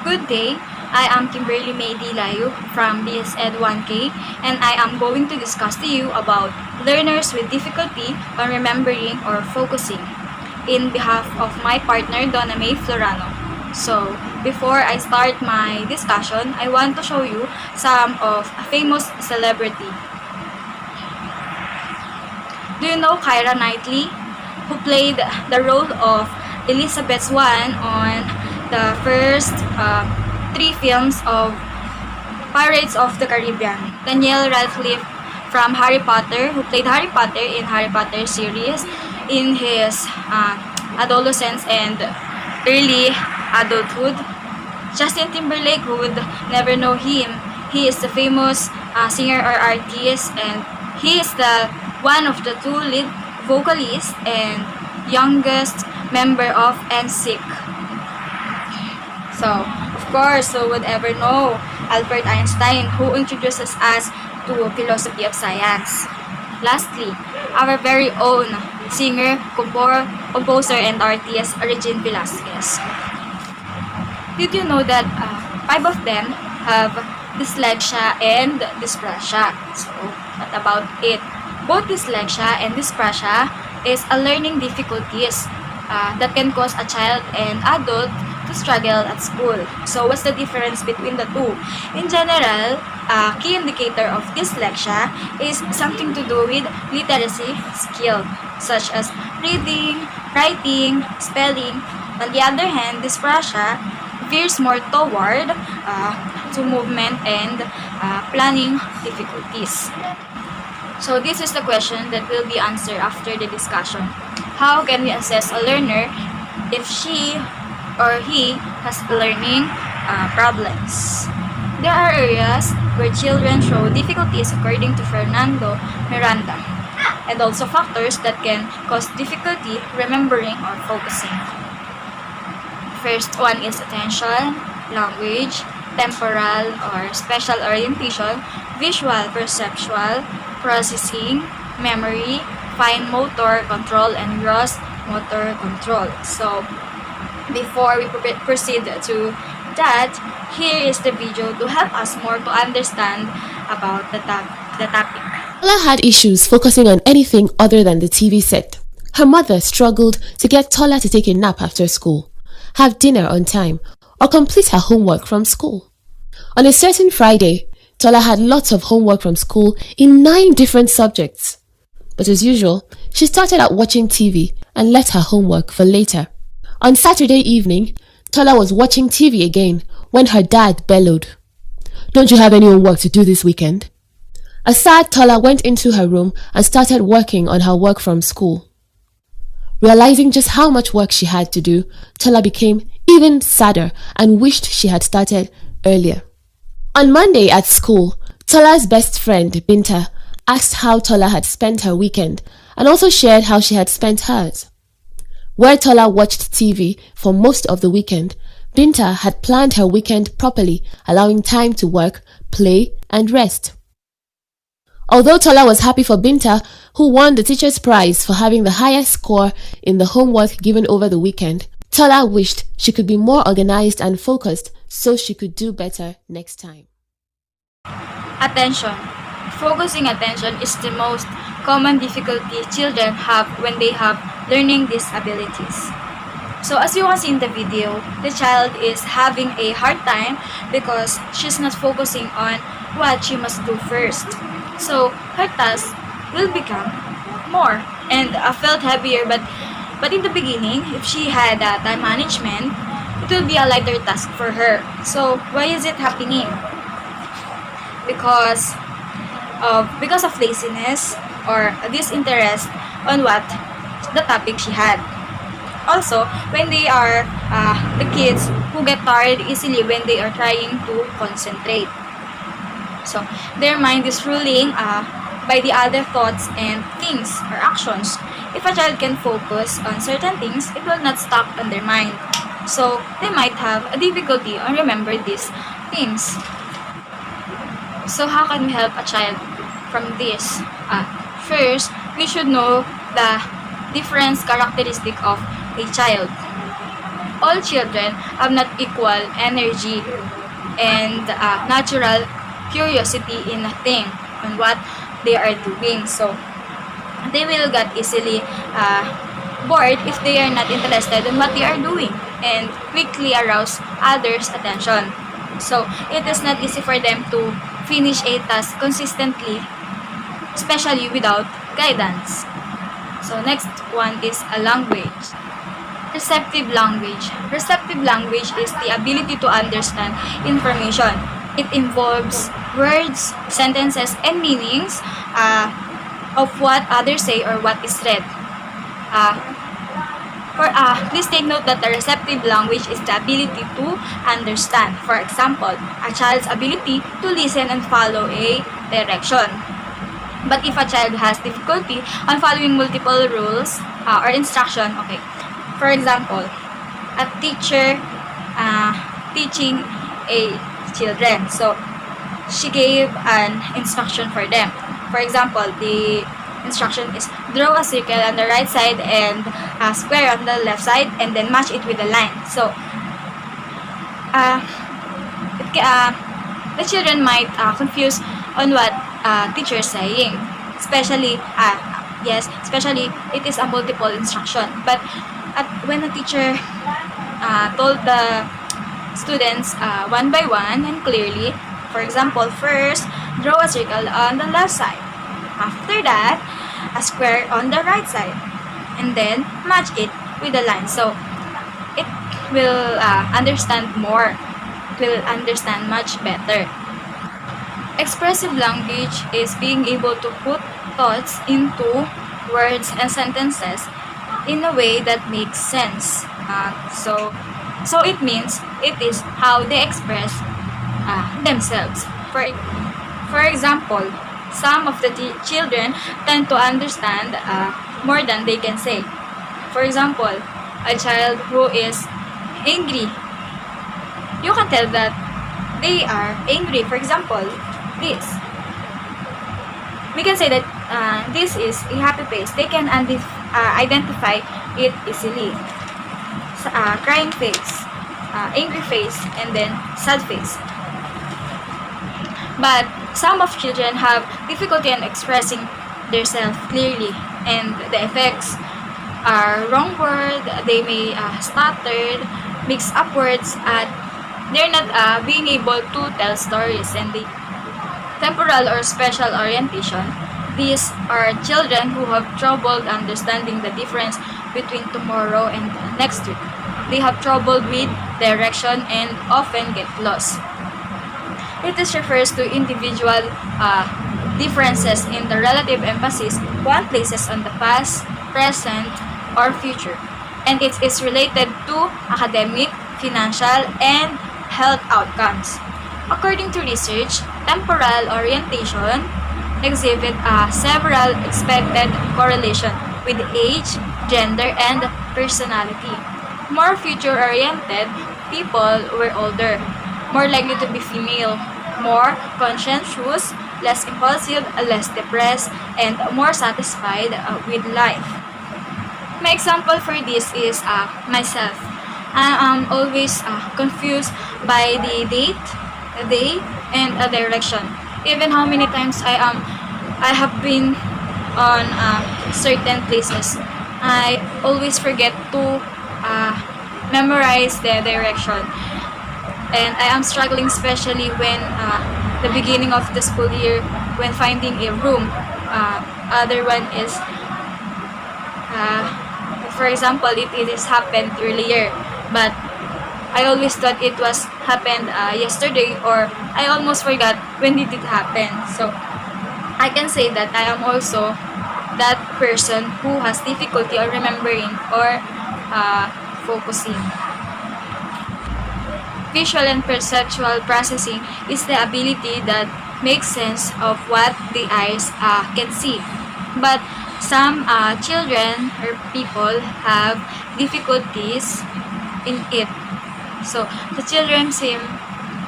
Good day. I am Kimberly Layug from BSED 1K, and I am going to discuss to you about learners with difficulty on remembering or focusing in behalf of my partner Donna Florano. So, before I start my discussion, I want to show you some of a famous celebrity. Do you know Keira Knightley, who played the role of Elizabeth Swan on the first three films of Pirates of the Caribbean? Daniel Radcliffe from Harry Potter, who played Harry Potter in Harry Potter series in his adolescence and early adulthood. Justin Timberlake, who would never know him, he is the famous singer or artist, and he is the one of the two lead vocalists and youngest member of NSYNC. So, of course, who would ever know Albert Einstein, who introduces us to philosophy of science. Lastly, our very own singer, composer, and artist, Regine Velasquez. Did you know that 5 of them have dyslexia and dyspraxia? So, what about it? Both dyslexia and dyspraxia is a learning difficulties that can cause a child and adult to struggle at school. So, what's the difference between the two? In general, a key indicator of dyslexia is something to do with literacy skill, such as reading, writing, spelling. On the other hand, dyspraxia veers more toward to movement and planning difficulties. So this is the question that will be answered after the discussion. How can we assess a learner if she or he has learning problems? There are areas where children show difficulties according to Fernando Miranda, and also factors that can cause difficulty remembering or focusing. First one is attention, language, temporal or spatial orientation, visual, perceptual, processing, memory, fine motor control, and gross motor control. So, before we proceed to that, here is the video to help us more to understand about the topic. Tola had issues focusing on anything other than the TV set. Her mother struggled to get Tola to take a nap after school, have dinner on time, or complete her homework from school. On a certain Friday, Tola had lots of homework from school in 9 different subjects. But as usual, she started out watching TV and left her homework for later. On Saturday evening, Tola was watching TV again when her dad bellowed, "Don't you have any homework to do this weekend?" A sad Tola went into her room and started working on her work from school. Realizing just how much work she had to do, Tola became even sadder and wished she had started earlier. On Monday at school, Tola's best friend, Binta, asked how Tola had spent her weekend and also shared how she had spent hers. Where Tola watched TV for most of the weekend, Binta had planned her weekend properly, allowing time to work, play, and rest. Although Tola was happy for Binta, who won the teacher's prize for having the highest score in the homework given over the weekend, Tola wished she could be more organized and focused so she could do better next time. Attention. Focusing attention is the most common difficulty children have when they have learning disabilities. So as you can see in the video, the child is having a hard time because she's not focusing on what she must do first. So her task will become more and felt heavier, but in the beginning, if she had time management, it will be a lighter task for her. So why is it happening? Because of laziness or disinterest on what the topic she had. Also, when they are the kids who get tired easily when they are trying to concentrate. So, their mind is ruling by the other thoughts and things or actions. If a child can focus on certain things, it will not stuck on their mind. So, they might have a difficulty on remember these things. So, how can we help a child from this? First, we should know the different characteristic of a child. all children have not equal energy and natural curiosity in a thing on what they are doing. So they will get easily bored if they are not interested in what they are doing and quickly arouse others' attention. So it is not easy for them to finish a task consistently, especially without guidance. So next one is a language. Receptive language. Receptive language is the ability to understand information. It involves words, sentences, and meanings of what others say or what is read. Please take note that the receptive language is the ability to understand. For example, a child's ability to listen and follow a direction. But if a child has difficulty on following multiple rules or instruction, okay. For example, a teacher teaching a children. So she gave an instruction for them. For example, the instruction is draw a circle on the right side and a square on the left side and then match it with a line. So the children might confuse on what teacher is saying, especially especially it is a multiple instruction. But when the teacher told the students one by one and clearly, for example, first draw a circle on the left side, after that a square on the right side, and then match it with a line. So it will understand more, it will understand much better. Expressive language is being able to put thoughts into words and sentences in a way that makes sense. So it means it is how they express themselves. For example, some of the children tend to understand more than they can say. For example, a child who is angry, you can tell that they are angry. For example, this. We can say that this is a happy face. They can identify it easily. Crying face, angry face, and then sad face. But some of children have difficulty in expressing themselves clearly, and the effects are wrong word. They may stutter, mix up words, and they're not being able to tell stories. And the temporal or special orientation, these are children who have trouble understanding the difference between tomorrow and next week. They have trouble with direction and often get lost. It refers to individual differences in the relative emphasis one places on the past, present, or future. And it is related to academic, financial, and health outcomes. According to research, temporal orientation exhibit several expected correlation with age, gender, and personality. More future-oriented people were older, more likely to be female, more conscientious, less impulsive, less depressed, and more satisfied with life. My example for this is myself. I am always confused by the date, day, and a direction. Even how many times I have been on certain places, I always forget to memorize the direction. And I am struggling especially when the beginning of the school year, when finding a room. Other one is, for example, it is happened earlier, but I always thought it was happened yesterday, or I almost forgot when did it happen. So I can say that I am also that person who has difficulty on remembering or focusing. Visual and perceptual processing is the ability that makes sense of what the eyes can see. But some children or people have difficulties in it. So the children seem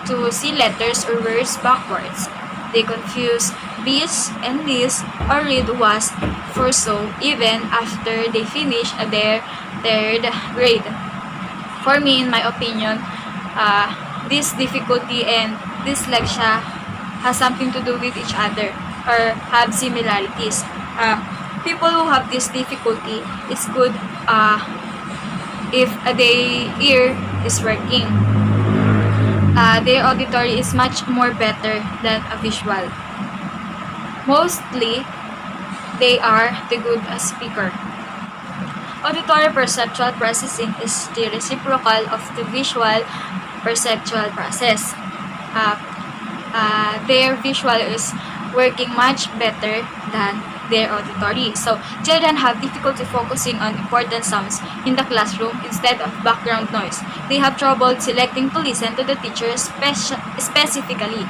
to see letters or words backwards. They confuse this and this or read was for so even after they finish their third grade. For me, in my opinion, this difficulty and dyslexia has something to do with each other or have similarities. People who have this difficulty, it's good if their ear is working. Their auditory is much more better than a visual. Mostly, they are the good speaker. Auditory perceptual processing is the reciprocal of the visual perceptual process. Their visual is working much better than their auditory. So, children have difficulty focusing on important sounds in the classroom instead of background noise. They have trouble selecting to listen to the teacher specifically.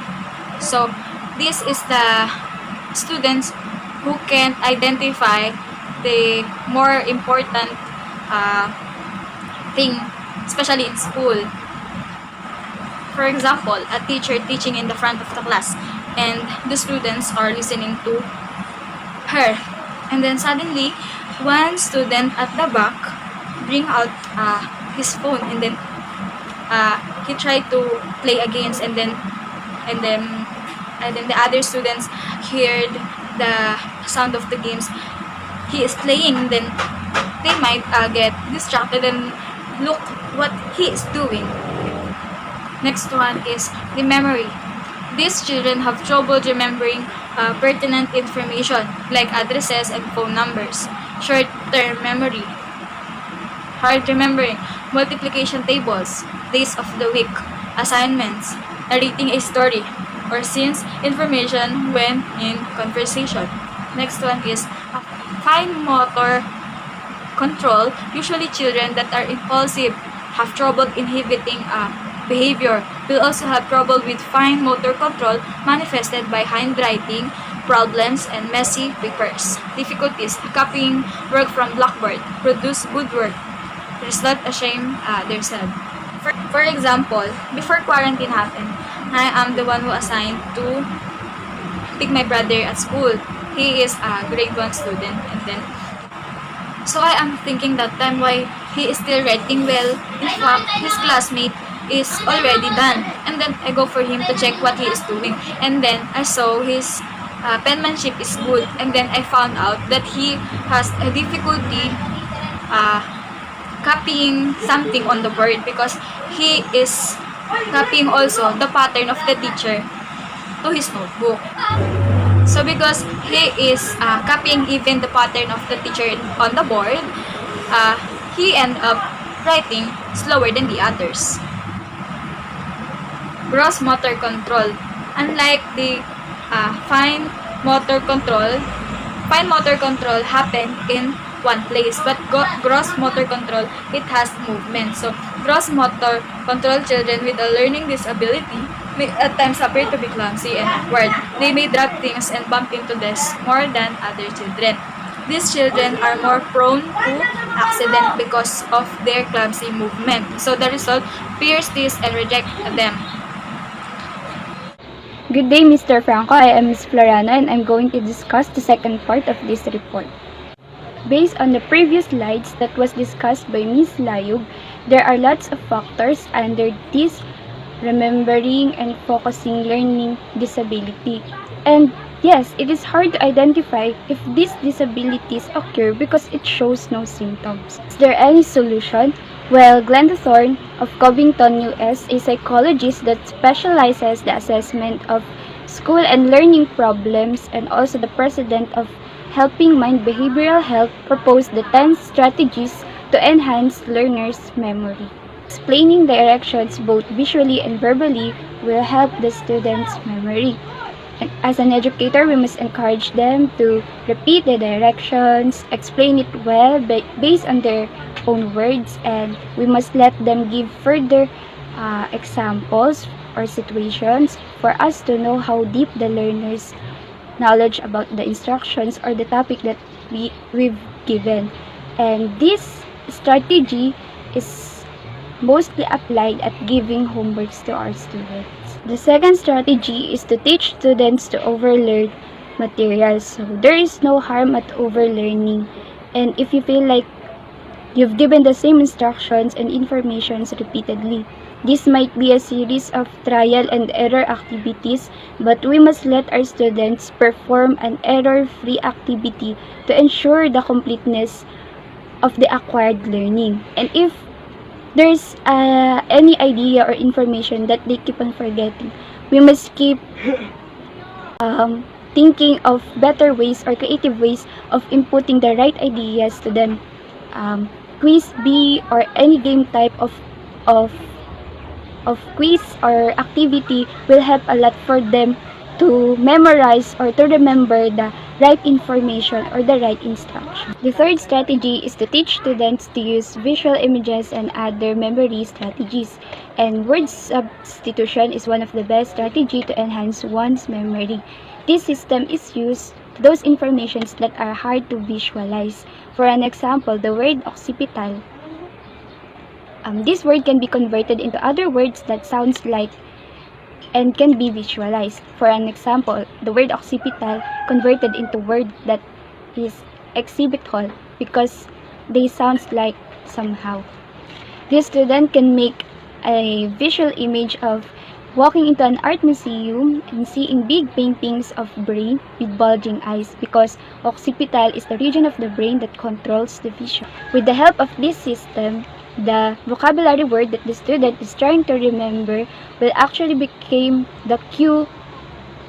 So, this is the students who can identify the more important thing, especially in school. For example, a teacher teaching in the front of the class and the students are listening to her. And then suddenly, one student at the back bring out his phone and then he tried to play against and then the other students heard the sound of the games he is playing, and then they might get distracted and look what he is doing. Next one is the memory. These children have trouble remembering pertinent information like addresses and phone numbers. Short-term memory, hard remembering multiplication tables, days of the week, assignments, narrating a story, or scenes information when in conversation. Next one is fine motor control. Usually children that are impulsive have trouble inhibiting behavior. Will also have trouble with fine motor control manifested by handwriting problems and messy papers. Difficulties copying work from blackboard. Produce good work. Result ashamed themselves. For example, before quarantine happened, I am the one who assigned to pick my brother at school. He is a grade 1 student, and then so I am thinking that time why he is still writing well. In fact, his classmate is already done, and then I go for him to check what he is doing, and then I saw his penmanship is good, and then I found out that he has a difficulty copying something on the board because he is copying also the pattern of the teacher to his notebook. So because he is copying even the pattern of the teacher on the board, he end up writing slower than the others. Gross motor control. Unlike the fine motor control happen in one place, but gross motor control, it has movement. So gross motor control children with a learning disability may at times appear to be clumsy and awkward. They may drop things and bump into desks more than other children. These children are more prone to accident because of their clumsy movement. So the result, peers tease and reject them. Good day, Mr. Franco. I am Ms. Florano and I'm going to discuss the second part of this report. Based on the previous slides that was discussed by Ms. Layug, there are lots of factors under this remembering and focusing learning disability. And yes, it is hard to identify if these disabilities occur because it shows no symptoms. Is there any solution? Well, Glenda Thorne of Covington, US, a psychologist that specializes the assessment of school and learning problems and also the president of Helping Mind Behavioral Health, proposed the 10 strategies to enhance learners' memory. Explaining directions both visually and verbally will help the students' memory. And as an educator, we must encourage them to repeat the directions, explain it well based on their own words, and we must let them give further examples or situations for us to know how deep the learner's knowledge about the instructions or the topic that we've given. And this strategy is mostly applied at giving homeworks to our students. The second strategy is to teach students to overlearn materials. So there is no harm at overlearning. And if you feel like You've given the same instructions and informations repeatedly. This might be a series of trial and error activities, but we must let our students perform an error-free activity to ensure the completeness of the acquired learning. And if there's any idea or information that they keep on forgetting, we must keep thinking of better ways or creative ways of inputting the right ideas to them. Quiz bee or any game type of quiz or activity will help a lot for them to memorize or to remember the right information or the right instruction. The third strategy is to teach students to use visual images and other memory strategies. And word substitution is one of the best strategies to enhance one's memory. This system is used to those informations that are hard to visualize. For an example, the word occipital. This word can be converted into other words that sounds like and can be visualized. For an example, the word occipital converted into word that is exhibital because they sounds like somehow. This student can make a visual image of walking into an art museum and seeing big paintings of brain with bulging eyes because occipital is the region of the brain that controls the vision. With the help of this system, the vocabulary word that the student is trying to remember will actually become the cue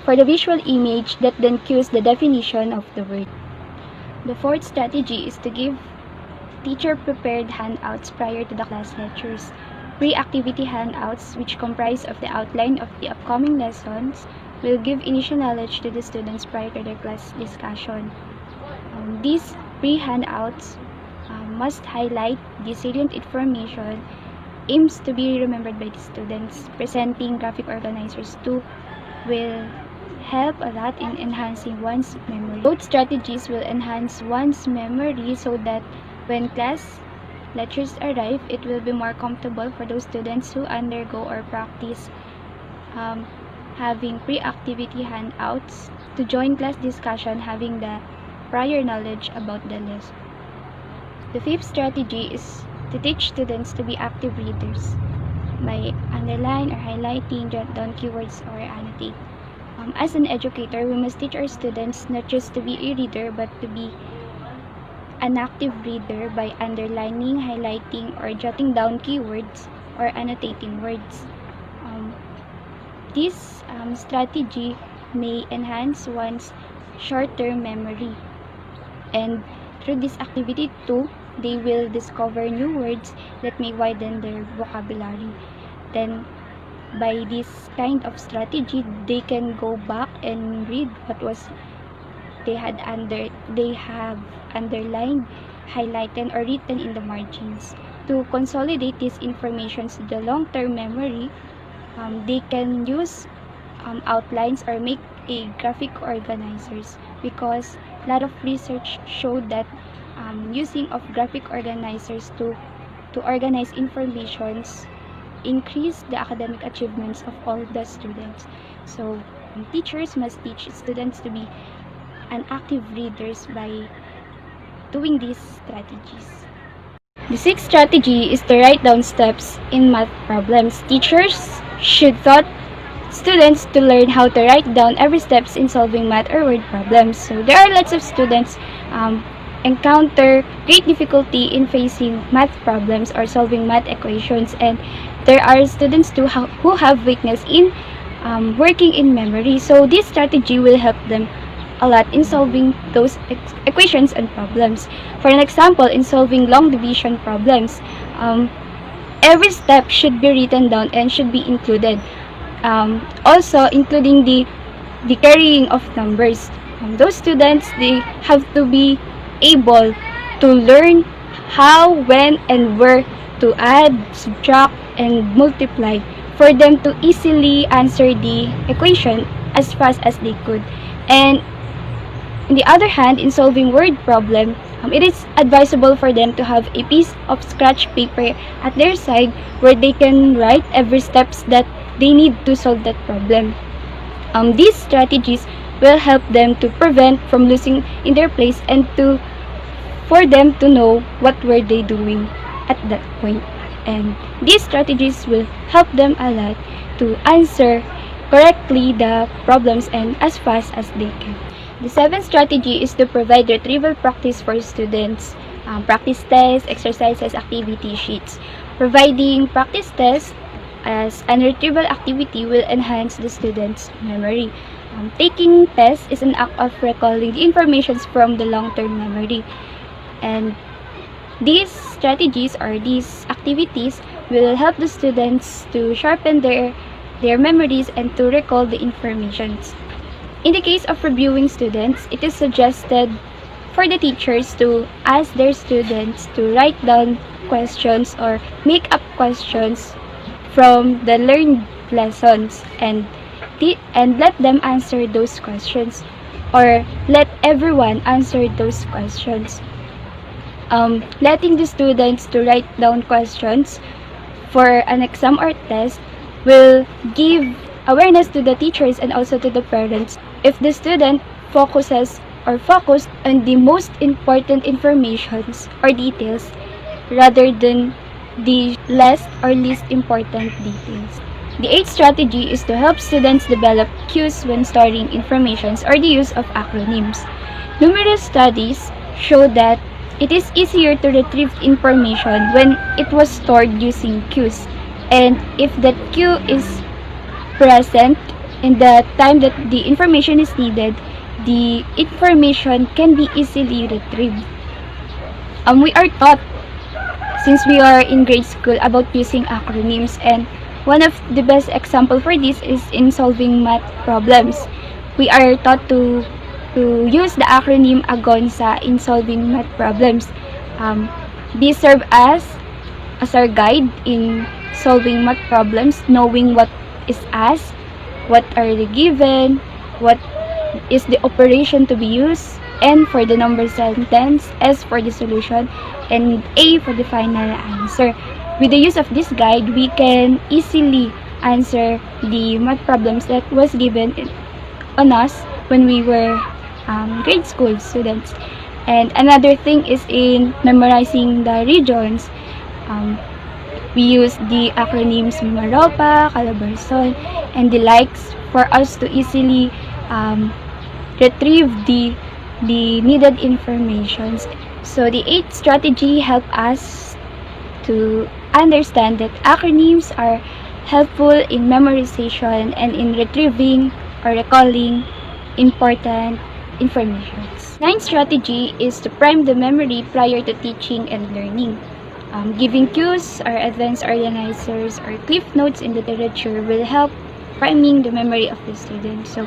for the visual image that then cues the definition of the word. The fourth strategy is to give teacher-prepared handouts prior to the class lectures. Pre-activity handouts, which comprise of the outline of the upcoming lessons, will give initial knowledge to the students prior to their class discussion. These pre-handouts must highlight the salient information aims to be remembered by the students. Presenting graphic organizers too will help a lot in enhancing one's memory. Both strategies will enhance one's memory so that when class lectures arrive, it will be more comfortable for those students who undergo or practice having pre-activity handouts to join class discussion having the prior knowledge about the lesson. The fifth strategy is to teach students to be active readers by underline or highlighting, jot down keywords, or annotate. As an educator, we must teach our students not just to be a reader but to be an active reader by underlining, highlighting, or jotting down keywords or annotating words. This strategy may enhance one's short-term memory, and through this activity too, they will discover new words that may widen their vocabulary. Then, by this kind of strategy, they can go back and read what was they have underlined, highlighted, or written in the margins. To consolidate these information to the long-term memory, they can use outlines or make a graphic organizers because a lot of research showed that using of graphic organizers to organize informations increase the academic achievements of all the students. So teachers must teach students to be an active readers by doing these strategies. The sixth strategy is to write down steps in math problems. Teachers should taught students to learn how to write down every steps in solving math or word problems. So there are lots of students encounter great difficulty in facing math problems or solving math equations, and there are students too who have weakness in working in memory. So this strategy will help them a lot in solving those equations and problems. For an example, in solving long division problems, every step should be written down and should be included. Also, including the carrying of numbers. Those students, they have to be able to learn how, when, and where to add, subtract, and multiply for them to easily answer the equation as fast as they could. And on the other hand, in solving word problem, it is advisable for them to have a piece of scratch paper at their side where they can write every steps that they need to solve that problem. These strategies will help them to prevent from losing in their place and to for them to know what were they doing at that point. And these strategies will help them a lot to answer correctly the problems and as fast as they can. The seventh strategy is to provide retrieval practice for students, practice tests, exercises, activity sheets. Providing practice tests as an retrieval activity will enhance the student's memory. Taking tests is an act of recalling the information from the long-term memory. And these strategies or these activities will help the students to sharpen their memories and to recall the information. In the case of reviewing students, it is suggested for the teachers to ask their students to write down questions or make up questions from the learned lessons and let them answer those questions, or let everyone answer those questions. Letting the students to write down questions for an exam or test will give awareness to the teachers and also to the parents. If the student focused on the most important informations or details rather than the less or least important details. The eighth strategy is to help students develop cues when storing information or the use of acronyms. Numerous studies show that it is easier to retrieve information when it was stored using cues, and if that cue is present in the time that the information is needed, the information can be easily retrieved. We are taught since we are in grade school about using acronyms, and one of the best example for this is in solving math problems. We are taught to use the acronym AGONSA in solving math problems. These serve as our guide in solving math problems, knowing what is asked, what are the given, what is the operation to be used, N for the number sentence, S for the solution, and A for the final answer. With the use of this guide, we can easily answer the math problems that was given on us when we were grade school students. And another thing is in memorizing the regions. We use the acronyms Mimaropa, Calabarzon, and the likes for us to easily retrieve the needed information. So the eighth strategy help us to understand that acronyms are helpful in memorization and in retrieving or recalling important information. Ninth strategy is to prime the memory prior to teaching and learning. Giving cues or advanced organizers or cliff notes in the literature will help priming the memory of the student. So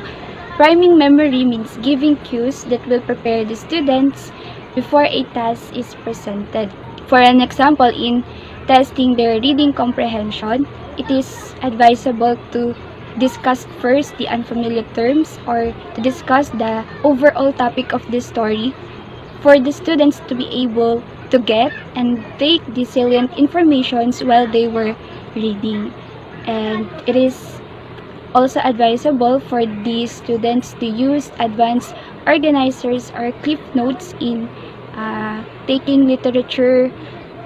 priming memory means giving cues that will prepare the students before a task is presented. For an example, in testing their reading comprehension, it is advisable to discuss first the unfamiliar terms or to discuss the overall topic of the story for the students to be able to get and take the salient informations while they were reading. And it is also advisable for the students to use advanced organizers or cliff notes in taking literature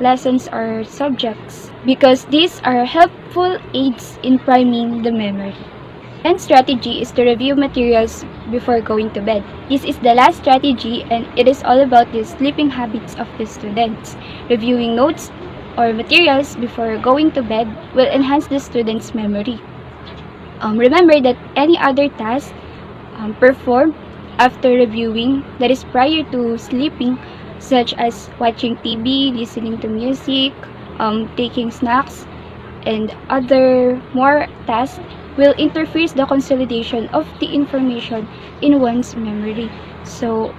lessons or subjects, because these are helpful aids in priming the memory. And strategy is to review materials before going to bed. This is the last strategy, and it is all about the sleeping habits of the students. Reviewing notes or materials before going to bed will enhance the student's memory. Remember that any other task performed after reviewing, that is prior to sleeping, such as watching TV, listening to music, taking snacks, and other more tasks, will interfere the consolidation of the information in one's memory. So,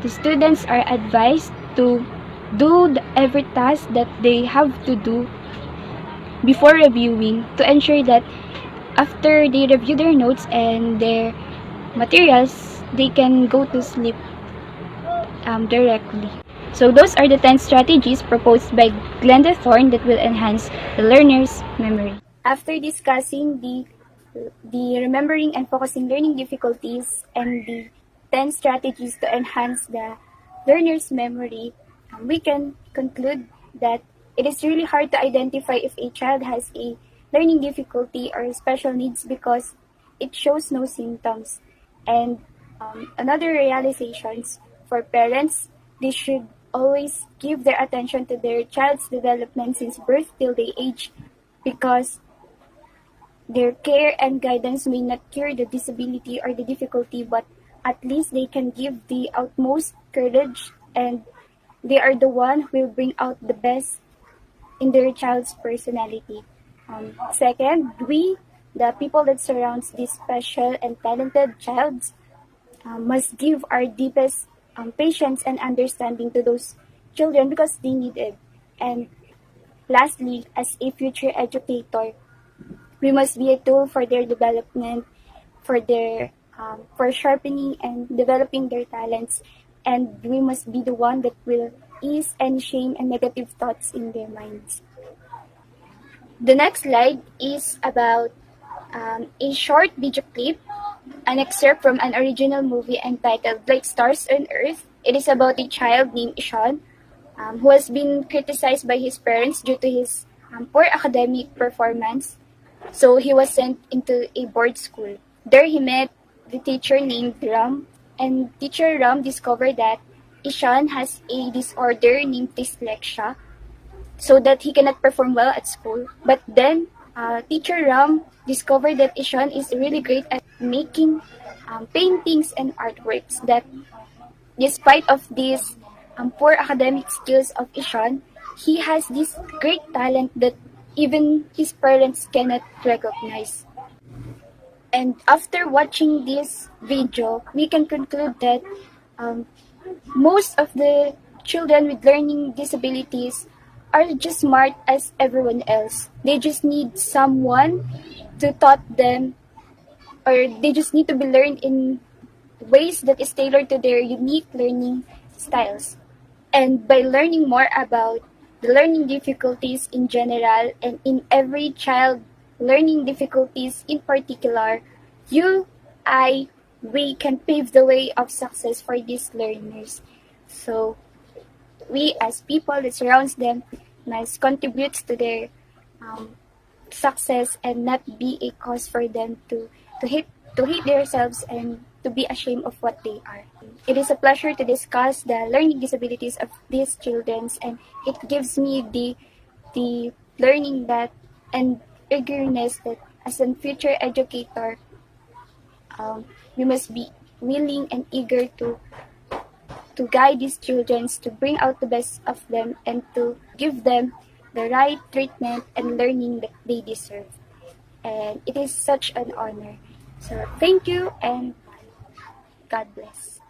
the students are advised to do every task that they have to do before reviewing to ensure that after they review their notes and their materials, they can go to sleep directly. So those are the 10 strategies proposed by Glenda Thorne that will enhance the learner's memory. After discussing the remembering and focusing learning difficulties and the 10 strategies to enhance the learner's memory, we can conclude that it is really hard to identify if a child has a learning difficulty or special needs because it shows no symptoms. And another realizations for parents, they should always give their attention to their child's development since birth till they age, because their care and guidance may not cure the disability or the difficulty, but at least they can give the utmost courage, and they are the one who will bring out the best in their child's personality. Second, we, the people that surrounds this special and talented child, must give our deepest patience and understanding to those children because they need it. And lastly, as a future educator, we must be a tool for their development, for sharpening and developing their talents, and we must be the one that will ease any shame and negative thoughts in their minds. The next slide is about a short video clip, an excerpt from an original movie entitled Like Stars on Earth. It is about a child named Ishan who has been criticized by his parents due to his poor academic performance. So he was sent into a board school. There he met the teacher named Ram, and teacher Ram discovered that Ishan has a disorder named dyslexia, so that he cannot perform well at school. But then teacher Ram discovered that Ishan is really great at making paintings and artworks, that despite of these poor academic skills of Ishan, he has this great talent that even his parents cannot recognize. And after watching this video, we can conclude that most of the children with learning disabilities are just smart as everyone else. They just need someone to taught them, or they just need to be learned in ways that is tailored to their unique learning styles. And by learning more about the learning difficulties in general and in every child learning difficulties in particular, we can pave the way of success for these learners. So we as people that surrounds them must contribute to their success and not be a cause for them to hate themselves and to be ashamed of what they are. It is a pleasure to discuss the learning disabilities of these children, and it gives me the learning that and eagerness that as a future educator, we must be willing and eager to guide these children, to bring out the best of them, and to give them the right treatment and learning that they deserve. And it is such an honor. So thank you, and God bless.